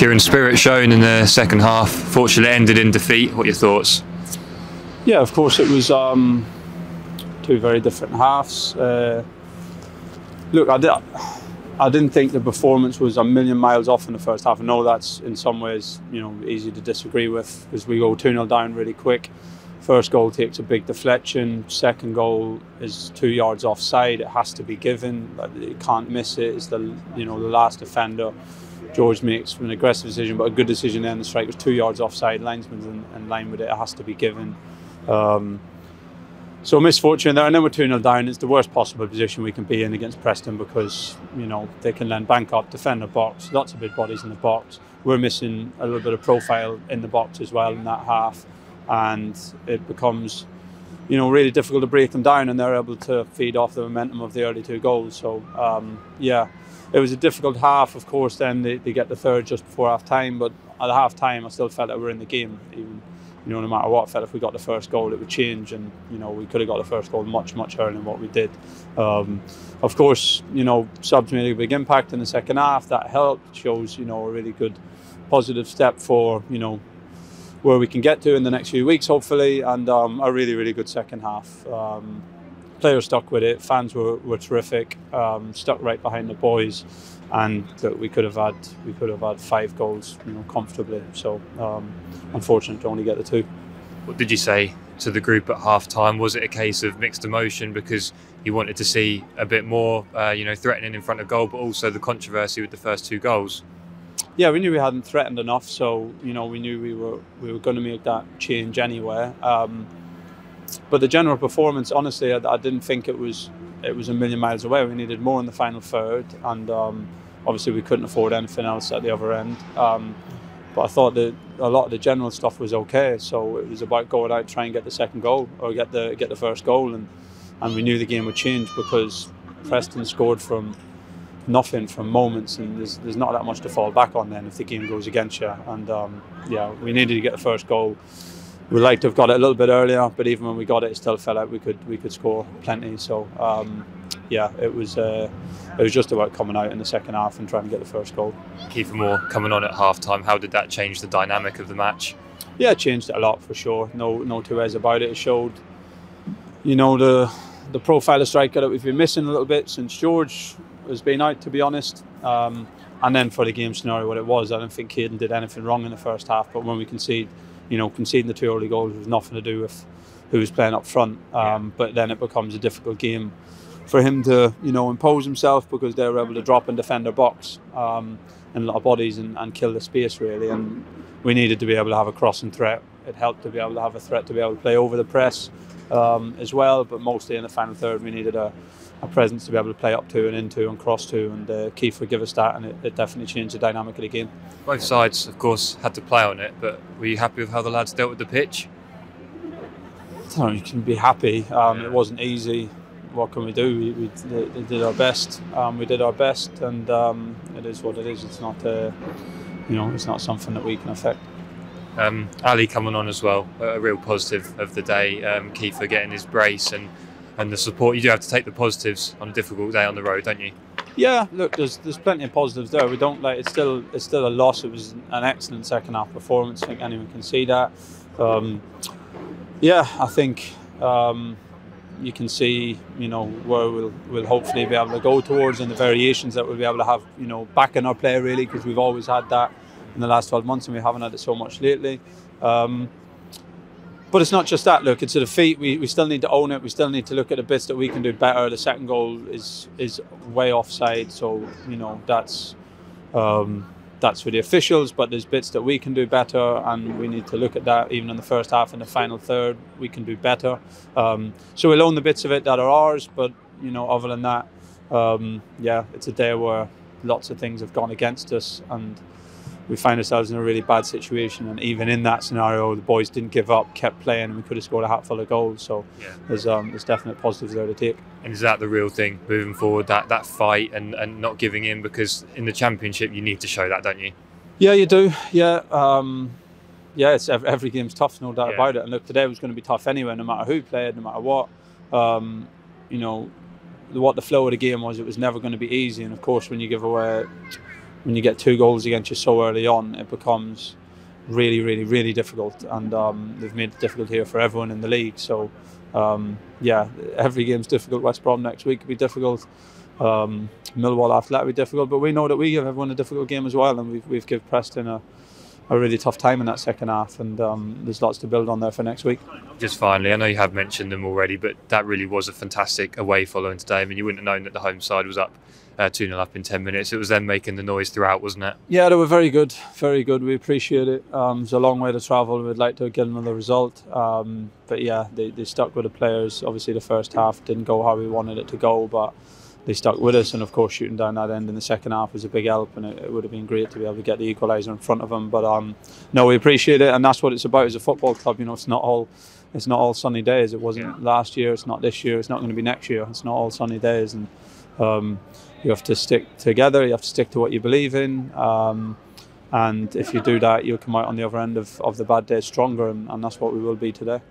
Kieran, spirit shown in the second half. Fortunately, it ended in defeat. What are your thoughts? Yeah, of course, it was two very different halves. Look, I didn't think the performance was a million miles off in the first half. I know that's in some ways, easy to disagree with, because we go 2-0 down really quick. First goal takes a big deflection. Second goal is 2 yards offside. It has to be given. You can't miss it. It's the last defender. George makes an aggressive decision, but a good decision then. The strike was 2 yards offside. Linesman's in line with it. It has to be given. So misfortune there, and then we're 2-0 down. It's the worst possible position we can be in against Preston, because they can then bank up, defend the box, lots of big bodies in the box. We're missing a little bit of profile in the box as well in that half, and it becomes really difficult to break them down, and they're able to feed off the momentum of the early 2 goals. So yeah, it was a difficult half. Of course, then they get the third just before half time, but at half time I still felt that we were in the game. Even no matter what, I felt if we got the first goal it would change, and we could have got the first goal much earlier than what we did. Of course, subs made a big impact in the second half. That helped. Shows a really good positive step for where we can get to in the next few weeks, hopefully, and a really good second half. Players stuck with it. Fans were terrific. Stuck right behind the boys, and we could have had 5 goals, comfortably. So unfortunate to only get the 2. What did you say to the group at half time? Was it a case of mixed emotion because you wanted to see a bit more, threatening in front of goal, but also the controversy with the first 2 goals? Yeah, we knew we hadn't threatened enough, so we knew we were going to make that change anyway. But the general performance, honestly, I didn't think it was a million miles away. We needed more in the final third, and obviously we couldn't afford anything else at the other end. But I thought that a lot of the general stuff was okay. So it was about going out, try and get the second goal, or get the first goal, and we knew the game would change, because Preston scored from nothing, from moments, and there's not that much to fall back on then if the game goes against you. And yeah, we needed to get the first goal. We'd like to have got it a little bit earlier, but even when we got it, it still felt like we could score plenty. So yeah, it was just about coming out in the second half and trying to get the first goal. Kiefer Moore coming on at half time, how did that change the dynamic of the match? Yeah, it changed it a lot for sure. No two ways about it. It showed, the profile of striker that we've been missing a little bit since George has been out, to be honest. And then for the game scenario, what it was, I don't think Caden did anything wrong in the first half, but when we conceding the 2 early goals was nothing to do with who was playing up front. But then it becomes a difficult game for him to, impose himself, because they were able to drop and defend their box in a lot of bodies and kill the space, really. And we needed to be able to have a crossing threat. It helped to be able to have a threat to be able to play over the press as well. But mostly in the final third, we needed a presence to be able to play up to and into and cross to, and Kiefer gave us that, and it definitely changed the dynamic of the game. Both sides, of course, had to play on it, but were you happy with how the lads dealt with the pitch? I don't know, you can be happy. It wasn't easy. What can we do? We did our best. We did our best, and it is what it is. It's not, it's not something that we can affect. Ali coming on as well, a real positive of the day. Kiefer getting his brace and the support. You do have to take the positives on a difficult day on the road, don't you? Yeah, look, there's plenty of positives there. We don't it's still a loss. It was an excellent second half performance. I think anyone can see that. Yeah, I think you can see where we'll hopefully be able to go towards, and the variations that we'll be able to have back in our play, really, because we've always had that in the last 12 months and we haven't had it so much lately. But it's not just that. Look, it's a defeat. We still need to own it. We still need to look at the bits that we can do better. The second goal is way offside, so that's for the officials. But there's bits that we can do better, and we need to look at that. Even in the first half and the final third, we can do better. So we'll own the bits of it that are ours. But other than that, yeah, it's a day where lots of things have gone against us, and we find ourselves in a really bad situation. And even in that scenario, the boys didn't give up, kept playing, and we could have scored a hatful of goals. So yeah, there's definite positives there to take. And is that the real thing moving forward, that fight and not giving in? Because in the Championship, you need to show that, don't you? Yeah, you do. Yeah, yeah. It's every game's tough, no doubt about it. And look, today was going to be tough anyway, no matter who played, no matter what. What the flow of the game was, it was never going to be easy. And of course, when you give away when you get 2 goals against you so early on, it becomes really difficult, and they've made it difficult here for everyone in the league. So yeah, every game's difficult. West Brom next week will be difficult. Millwall after that will be difficult, but we know that we give everyone a difficult game as well, and we've given Preston a really tough time in that second half, and there's lots to build on there for next week. Just finally, I know you have mentioned them already, but that really was a fantastic away following today. I mean, you wouldn't have known that the home side was up 2-0 up in 10 minutes. It was them making the noise throughout, wasn't it? Yeah, they were very good, very good. We appreciate it. It's a long way to travel. We'd like to get another result, but yeah, they stuck with the players. Obviously, the first half didn't go how we wanted it to go, but they stuck with us, and of course shooting down that end in the second half was a big help, and it would have been great to be able to get the equaliser in front of them. But no, we appreciate it, and that's what it's about as a football club. You know, it's not all sunny days. It wasn't last year, it's not this year, it's not going to be next year. It's not all sunny days, and you have to stick together, you have to stick to what you believe in, and if you do that, you'll come out on the other end of the bad days stronger, and that's what we will be today.